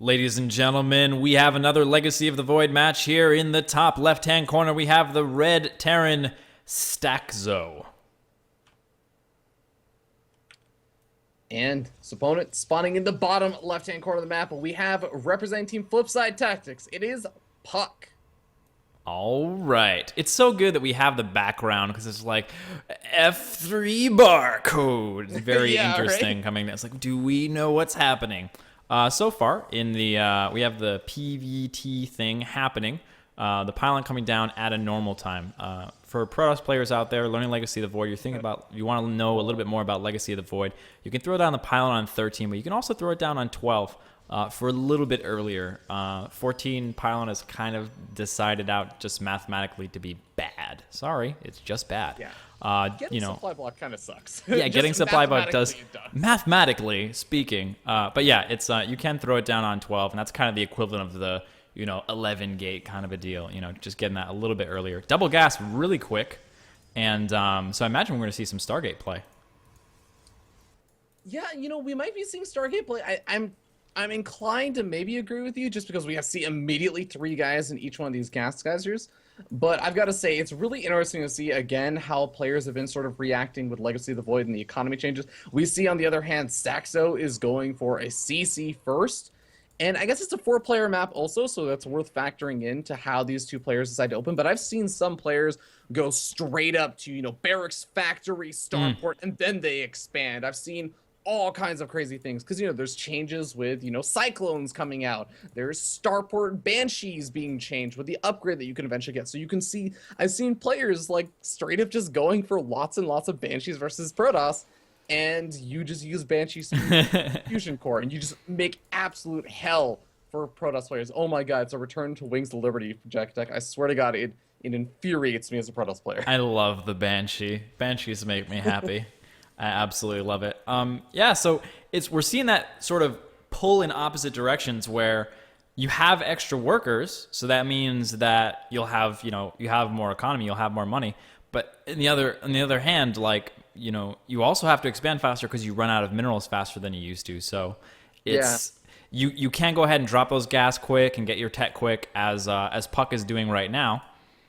Ladies and gentlemen, we have another Legacy of the Void match here. In the top left-hand corner, we have the red Terran Stackzo. And his opponent spawning in the bottom left-hand corner of the map, we have representing Team Flipside Tactics. It is Puck. All right. It's so good that we have the background because it's like F3 barcode. It's very interesting right? Coming. It's like, do we know what's happening? So far, in the we have the PVT thing happening. The pylon coming down at a normal time. For Protoss players out there learning Legacy of the Void, you want to know a little bit more about Legacy of the Void. You can throw down the pylon on 13, but you can also throw it down on 12 for a little bit earlier. 14 pylon is kind of decided out just mathematically to be bad. Sorry, it's just bad. Yeah. Getting supply block kind of sucks. Yeah, getting supply block does, mathematically speaking. But yeah, it's you can throw it down on 12, and that's kind of the equivalent of the 11 gate kind of a deal. Just getting that a little bit earlier. Double gas really quick, and so I imagine we're going to see some Stargate play. Yeah, we might be seeing Stargate play. I'm inclined to maybe agree with you, just because we have to see immediately 3 guys in each one of these gas geysers. But I've got to say, it's really interesting to see, again, how players have been sort of reacting with Legacy of the Void and the economy changes. We see, on the other hand, Stackzo is going for a CC first. And I guess it's a 4-player map also, so that's worth factoring into how these 2 players decide to open. But I've seen some players go straight up to, Barracks Factory, Starport, and then they expand. I've seen all kinds of crazy things because there's changes with Cyclones coming out. There's Starport Banshees being changed with the upgrade that you can eventually get. So you can see, I've seen players like straight up just going for lots and lots of Banshees versus Protoss, and you just use Banshees Fusion Core and you just make absolute hell for Protoss players. Oh my god, it's a return to Wings of Liberty for JaKaTaK. I swear to god, it infuriates me as a Protoss player. I love the Banshee. Banshees make me happy. I absolutely love it. Yeah, so we're seeing that sort of pull in opposite directions where you have extra workers, so that means that you'll have, you have more economy, you'll have more money. But on the other hand, you also have to expand faster because you run out of minerals faster than you used to. So it's you can go ahead and drop those gas quick and get your tech quick as Puck is doing right now.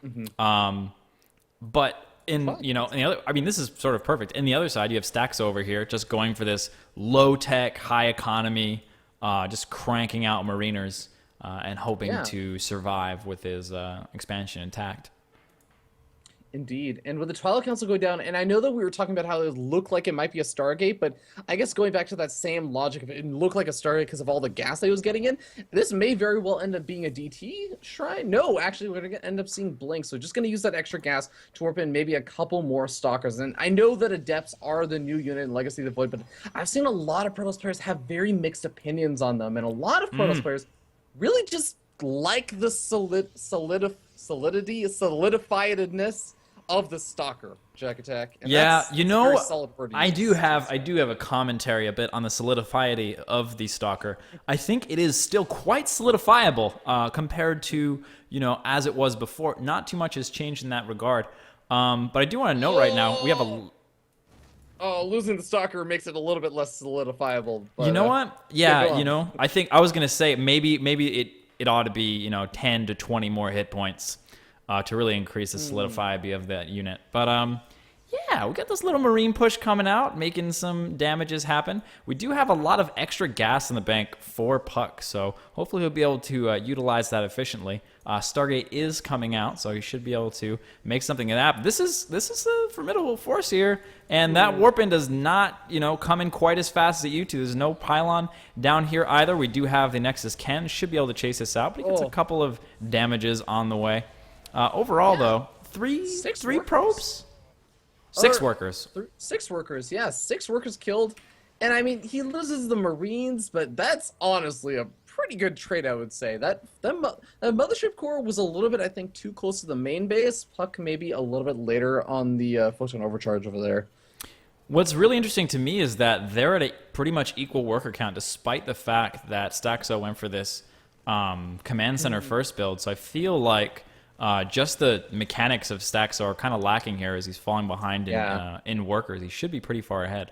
Mm-hmm. But in the other, this is sort of perfect. In the other side, you have Stackzo over here, just going for this low tech, high economy, just cranking out Mariners and hoping to survive with his expansion intact. Indeed. And with the Twilight Council going down, and I know that we were talking about how it looked like it might be a Stargate, but I guess going back to that same logic of it looked like a Stargate because of all the gas that he was getting in, this may very well end up being a DT shrine. No, actually, we're going to end up seeing Blink, so just going to use that extra gas to warp in maybe a couple more Stalkers. And I know that Adepts are the new unit in Legacy of the Void, but I've seen a lot of Protoss players have very mixed opinions on them, and a lot of Protoss players really just like the solidifiedness of the Stalker, JaKaTaK. Yeah, I do have a commentary a bit on the solidifiety of the Stalker. I think it is still quite solidifiable compared to, as it was before. Not too much has changed in that regard. But I do want to note right now, we have a... losing the Stalker makes it a little bit less solidifiable. But, you know what? Yeah, I think I was going to say maybe it ought to be, 10 to 20 more hit points. To really increase the solidifiability of that unit. But, yeah, we got this little Marine push coming out, making some damages happen. We do have a lot of extra gas in the bank for Puck, so hopefully he'll be able to utilize that efficiently. Stargate is coming out, so he should be able to make something of that. But this is a formidable force here, and that warp-in does not, come in quite as fast as it used to. There's no pylon down here either. We do have the Nexus Ken, should be able to chase this out, but he gets a couple of damages on the way. Overall, though, three probes? 6 workers. 6 workers, yeah. 6 workers killed. And, he loses the Marines, but that's honestly a pretty good trade, I would say. That Mothership Core was a little bit, I think, too close to the main base. Puck maybe a little bit later on the Photon Overcharge over there. What's really interesting to me is that they're at a pretty much equal worker count, despite the fact that Stackzo went for this Command Center first build. So I feel like... just the mechanics of Stackzo are kind of lacking here as he's falling behind in workers. He should be pretty far ahead.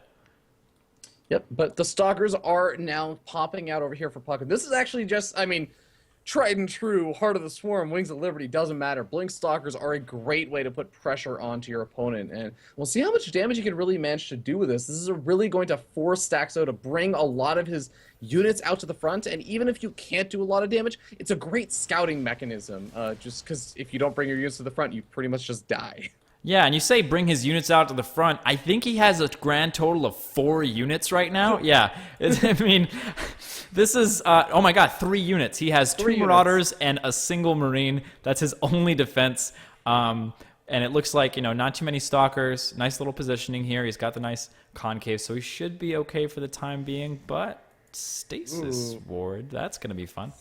Yep, but the stalkers are now popping out over here for Puck. This is actually just, I mean, tried and true, Heart of the Swarm, Wings of Liberty, doesn't matter. Blink Stalkers are a great way to put pressure onto your opponent, and we'll see how much damage you can really manage to do with this. This is really going to force Stackzo to bring a lot of his units out to the front, and even if you can't do a lot of damage, it's a great scouting mechanism, just because if you don't bring your units to the front, you pretty much just die. Yeah, and you say bring his units out to the front. I think he has a grand total of 4 units right now. Yeah, I mean, this is, oh my god, 3 units. He has 2 Marauders and a single Marine. That's his only defense. And it looks like, you know, not too many Stalkers. Nice little positioning here. He's got the nice concave, so he should be okay for the time being. But Stasis Ward, that's going to be fun.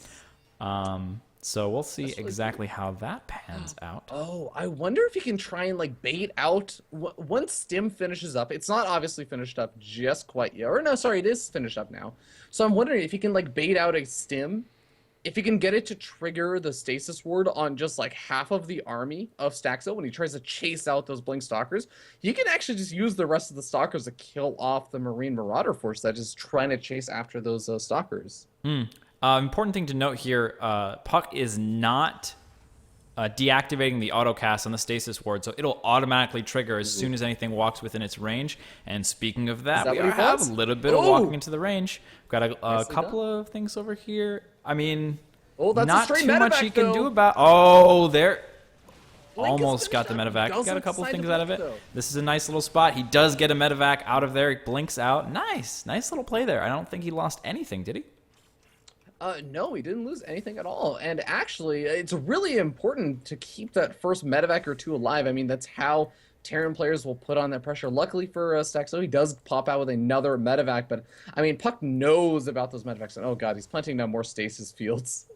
So we'll see exactly how that pans out. Oh, I wonder if you can try and like bait out once Stim finishes up. It's not obviously finished up just quite yet. Or no, sorry, it is finished up now. So I'm wondering if you can like bait out a Stim, if you can get it to trigger the Stasis Ward on just like half of the army of Stackzo when he tries to chase out those Blink Stalkers. You can actually just use the rest of the Stalkers to kill off the Marine Marauder force that is trying to chase after those Stalkers. Important thing to note here, Puck is not deactivating the autocast on the Stasis Ward, so it'll automatically trigger as soon as anything walks within its range. And speaking of that, we have a little bit of walking into the range. We've got a couple of things over here. I mean, that's not a straight too much medevac, he can though. do about... Oh, there... Blink Almost got the finished medevac. up. Got a couple Doesn't things decide out of to it. blink, though. This is a nice little spot. He does get a medevac out of there. He blinks out. Nice little play there. I don't think he lost anything, did he? No, he didn't lose anything at all. And actually, it's really important to keep that first medevac or 2 alive. I mean, that's how Terran players will put on that pressure. Luckily for Stackzo, he does pop out with another medevac. But, I mean, Puck knows about those medevacs. And, oh, God, he's planting down more stasis fields.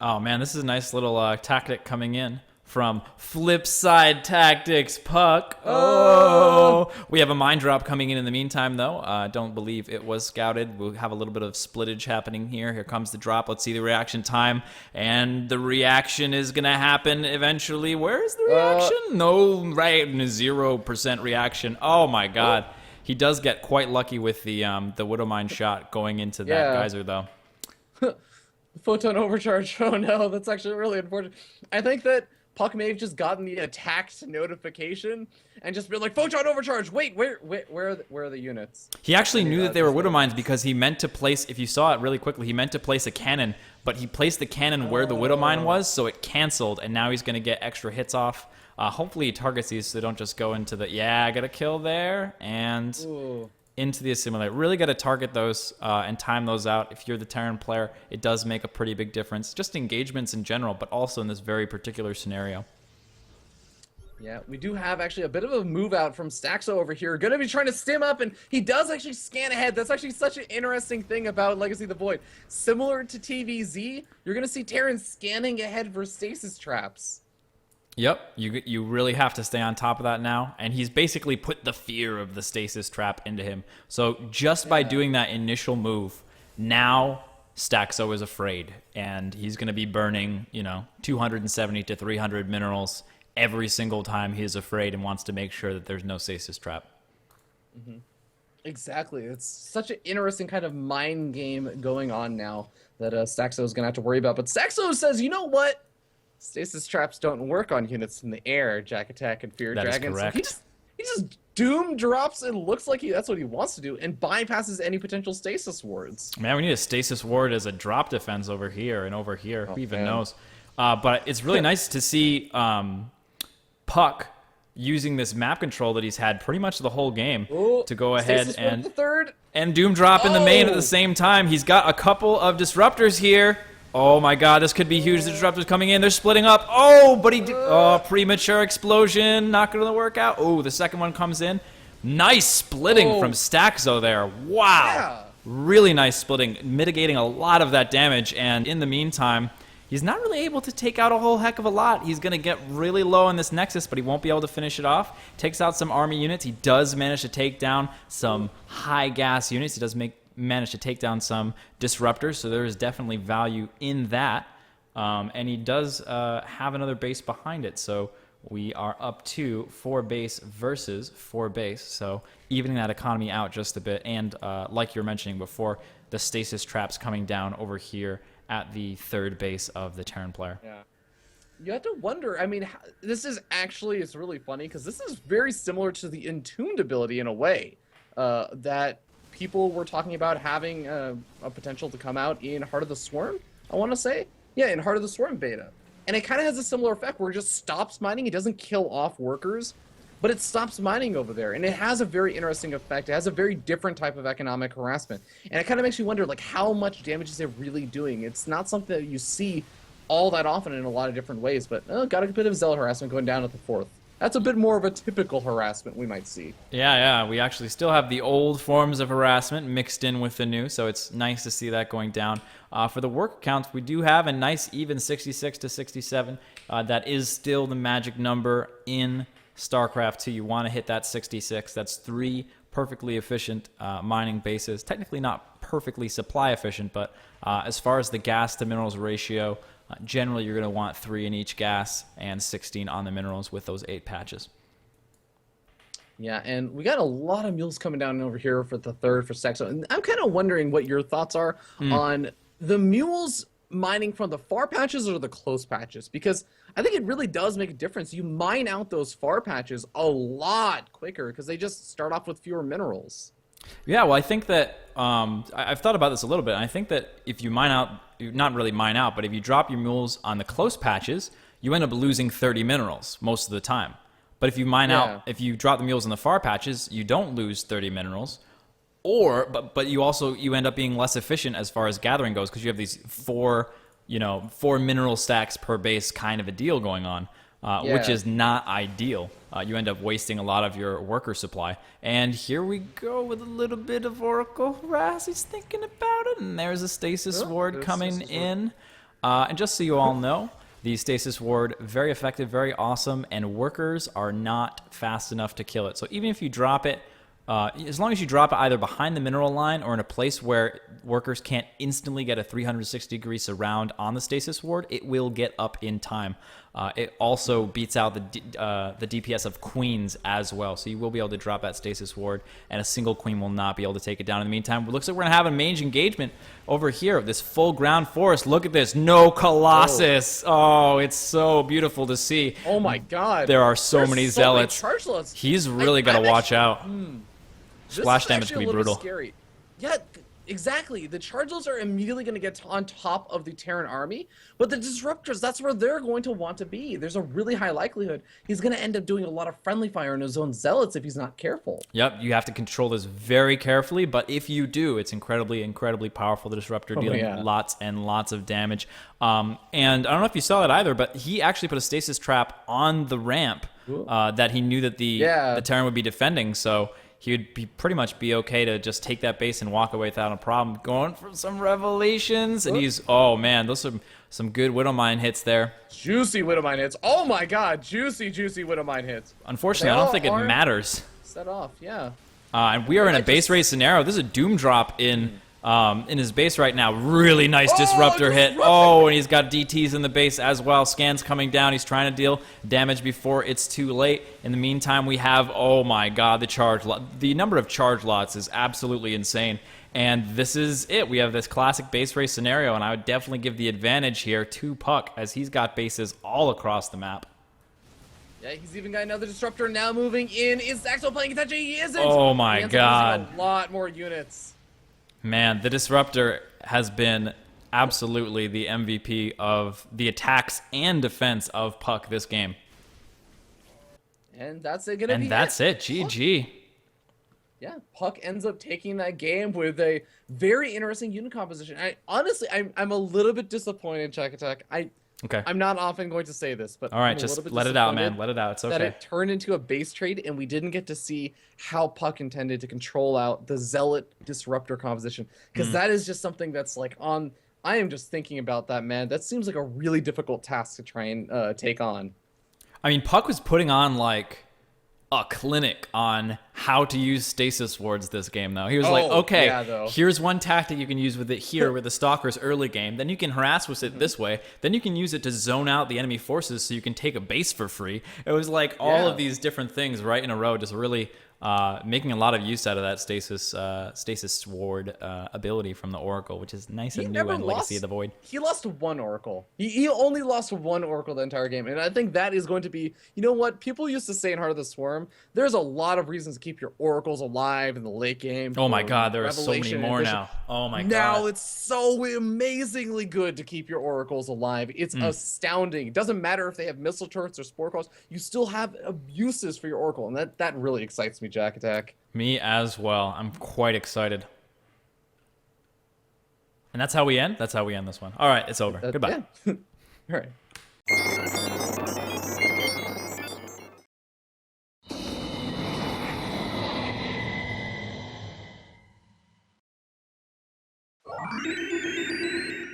Oh, man, this is a nice little tactic coming in from Flipside Tactics Puck. Oh! We have a mine drop coming in the meantime, though. I don't believe it was scouted. We'll have a little bit of splittage happening here. Here comes the drop. Let's see the reaction time. And the reaction is going to happen eventually. Where is the reaction? No, right, 0% reaction. Oh, my God. He does get quite lucky with the Widow Mine shot going into that geyser, though. Photon overcharge. Oh, no, that's actually really unfortunate. I think that Puck may have just gotten the attacked notification and just been like, Photon overcharge, wait, where are the units? He actually knew that they were Widow Mines because he meant to place, if you saw it really quickly, he meant to place a cannon, but he placed the cannon where the Widow Mine was, so it canceled, and now he's going to get extra hits off. Hopefully he targets these so they don't just go into the, I got a kill there, and into the assimilator. Really got to target those and time those out. If you're the Terran player, it does make a pretty big difference. Just engagements in general, but also in this very particular scenario. Yeah, we do have actually a bit of a move out from Stackzo over here. Going to be trying to stim up, and he does actually scan ahead. That's actually such an interesting thing about Legacy of the Void. Similar to TVZ, you're going to see Terran scanning ahead for stasis traps. Yep, you really have to stay on top of that now, and he's basically put the fear of the stasis trap into him. So just by doing that initial move, now Stackzo is afraid, and he's going to be burning, 270 to 300 minerals every single time he is afraid and wants to make sure that there's no stasis trap. Exactly. It's such an interesting kind of mind game going on now that Stackzo is going to have to worry about. But Stackzo says, you know what? Stasis traps don't work on units in the air, JaKaTaK and Fear Dragon. That is correct. So he just doom drops and looks like that's what he wants to do and bypasses any potential stasis wards. Man, we need a stasis ward as a drop defense over here and over here. Who even knows? But it's really nice to see Puck using this map control that he's had pretty much the whole game to go ahead and doom drop in the main at the same time. He's got a couple of disruptors here. Oh my God, this could be huge. The disruptors coming in. They're splitting up. Oh, but he did. Oh, premature explosion. Not going to work out. Oh, the second one comes in. Nice splitting from Stackzo there. Wow. Yeah. Really nice splitting, mitigating a lot of that damage. And in the meantime, he's not really able to take out a whole heck of a lot. He's going to get really low on this Nexus, but he won't be able to finish it off. Takes out some army units. He does manage to take down some high gas units. He does manage to take down some disruptors, so there is definitely value in that. And he does have another base behind it, so we are up to 4 base versus 4 base. So evening that economy out just a bit. And like you were mentioning before, the stasis traps coming down over here at the 3rd base of the Terran player. Yeah. You have to wonder, I mean, this is actually, it's really funny because this is very similar to the Entombed ability in a way that people were talking about having a potential to come out in Heart of the Swarm, I want to say. Yeah, in Heart of the Swarm beta. And it kind of has a similar effect where it just stops mining. It doesn't kill off workers, but it stops mining over there. And it has a very interesting effect. It has a very different type of economic harassment. And it kind of makes you wonder, like, how much damage is it really doing? It's not something that you see all that often in a lot of different ways, but got a bit of zealot harassment going down at the 4th. That's a bit more of a typical harassment we might see. Yeah, we actually still have the old forms of harassment mixed in with the new, so it's nice to see that going down. For the work counts, we do have a nice even 66 to 67. That is still the magic number in StarCraft 2. You want to hit that 66. That's 3 perfectly efficient mining bases. Technically not perfectly supply efficient, but as far as the gas to minerals ratio, generally, you're going to want 3 in each gas and 16 on the minerals with those 8 patches. Yeah, and we got a lot of mules coming down over here for the 3rd for Stackzo. And I'm kind of wondering what your thoughts are on the mules mining from the far patches or the close patches, because I think it really does make a difference. You mine out those far patches a lot quicker because they just start off with fewer minerals. Yeah, well, I think that I've thought about this a little bit. And I think that if you mine out, not really mine out, but if you drop your mules on the close patches, you end up losing 30 minerals most of the time. But if you mine out, if you drop the mules in the far patches, you don't lose 30 minerals. But you end up being less efficient as far as gathering goes because you have these 4 mineral stacks per base kind of a deal going on. Which is not ideal. You end up wasting a lot of your worker supply. And here we go with a little bit of Oracle harass. He's thinking about it. And there's a Stasis Ward coming in. And just so you all know, the Stasis Ward, very effective, very awesome, and workers are not fast enough to kill it. So even if you drop it, as long as you drop it either behind the mineral line or in a place where workers can't instantly get a 360-degree surround on the Stasis Ward, it will get up in time. It also beats out the DPS of queens as well, so you will be able to drop that Stasis Ward, and a single queen will not be able to take it down. In the meantime, it looks like we're going to have a mage engagement over here of this full ground forest. Look at this. No Colossus. Oh, it's so beautiful to see. Oh, my God. There are so many zealots. Charge. He's really got to watch out. Splash damage can be brutal. Scary. Yeah, exactly. The Chargers are immediately going to get on top of the Terran army, but the Disruptors, that's where they're going to want to be. There's a really high likelihood he's going to end up doing a lot of friendly fire in his own zealots if he's not careful. Yep, you have to control this very carefully, but if you do, it's incredibly, incredibly powerful. The Disruptor dealing lots and lots of damage. And I don't know if you saw that either, but he actually put a stasis trap on the ramp that he knew that the Terran would be defending, so he would pretty much be okay to just take that base and walk away without a problem. Going for some revelations, and he's, oh man, those are some good Widowmine hits there. Juicy Widowmine hits. Oh my God, juicy Widowmine hits. Unfortunately, I don't think it matters. Set off, yeah. And we are in a base race scenario. This is a Doom drop in his base right now. Really nice disruptor hit. Oh, and he's got DTs in the base as well. Scans coming down. He's trying to deal damage before it's too late. In the meantime, we have, oh my God, the number of charge lots is absolutely insane. And this is it. We have this classic base race scenario, and I would definitely give the advantage here to Puck as he's got bases all across the map. Yeah, he's even got another disruptor now moving in. Is Stackzo playing Itachi? He isn't. Oh my God. A lot more units. Man, the Disruptor has been absolutely the MVP of the attacks and defense of Puck this game. And that's it. And that's it. GG. Yeah, Puck ends up taking that game with a very interesting unit composition. Honestly, I'm a little bit disappointed, JaKaTaK. I'm not often going to say this, but all right, just let it out, man. Let it out. It's okay. That it turned into a base trade, and we didn't get to see how Puck intended to control out the Zealot Disruptor composition, because that is just something that's like on. I am just thinking about that, man. That seems like a really difficult task to try and take on. I mean, Puck was putting on like a clinic on how to use stasis wards this game, though. He was Oh, like, okay, yeah, though. here's one tactic you can use with it here with the stalkers early game. Then you can harass with it this way. Then you can use it to zone out the enemy forces so you can take a base for free. It was like all Yeah. of these different things right in a row, just really making a lot of use out of that stasis ward ability from the Oracle, which is nice and new in Legacy of the Void. He lost one Oracle. He only lost one Oracle the entire game, and I think that is going to be. You know what? People used to say in Heart of the Swarm, there's a lot of reasons to keep your Oracles alive in the late game. Oh my for God, there are so many Revelation more Edition. now. Oh my God. Now it's so amazingly good to keep your Oracles alive. It's astounding. It doesn't matter if they have missile turrets or spore calls. You still have uses for your Oracle, and that really excites me, JaKaTaK. Me as well. I'm quite excited. And that's how we end? That's how we end this one. All right, it's over. Goodbye. Yeah. All right.